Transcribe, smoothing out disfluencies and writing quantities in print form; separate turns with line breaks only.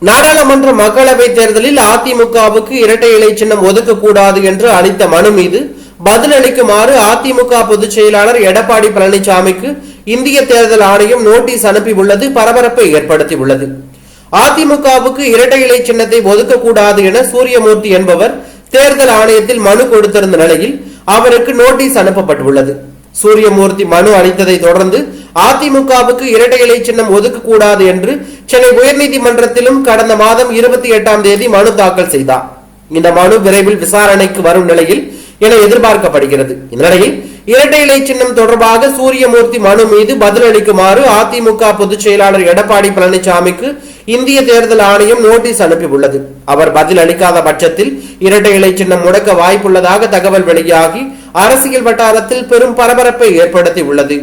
நாடாளுமன்ற மக்களவை தேர்தலில் அதிமுகவுக்கு இரட்டை இலை சின்னம் ஒதுக்கக்கூடாது என்று அளித்த மனு மீது பதிலளிக்குமாறு அதிமுக பொதுச் செயலாளர் எடப்பாடி பழனிசாமிக்கு இந்திய தேர்தல் ஆணையம் நோட்டீஸ் அனுப்பியுள்ளது பரபரப்பை ஏற்படுத்தியுள்ளது. அதிமுகவுக்கு இரட்டை இலை சின்னத்தை ஒதுக்கக்கூடாது என சூரியமூர்த்தி என்பவர் தேர்தல் ஆணையத்தில் மனு கொடுத்திருந்த நிலையில் அவருக்கு நோட்டீஸ் அனுப்பப்பட்டுள்ளது. சூரியமூர்த்தி மனு அளித்ததை தொடர்ந்து அதிமுகவுக்கு இரட்டை இலை சின்னம் ஒதுக்கக்கூடாது என்று சென்னை உயர்நீதிமன்றத்திலும் கடந்த மாதம் 28ஆம் தேதி மனு தாக்கல் செய்தார். இந்த மனு விரைவில் விசாரணைக்கு வரும் நிலையில் என எதிர்பார்க்கப்படுகிறது. இந்நிலையில் இரட்டை இலை சின்னம் தொடர்பாக சூரியமூர்த்தி மனு மீது பதிலளிக்குமாறு அதிமுக பொதுச் செயலாளர் எடப்பாடி பழனிசாமிக்கு இந்திய தேர்தல் ஆணையம் நோட்டீஸ் அனுப்பியுள்ளது. அவர் பதில் அளிக்காத பட்சத்தில் இரட்டை இலை சின்னம் முடக்க வாய்ப்புள்ளதாக தகவல் வெளியாகி அரசியல் வட்டாரத்தில் பெரும் பரபரப்பை ஏற்படுத்தி உள்ளது.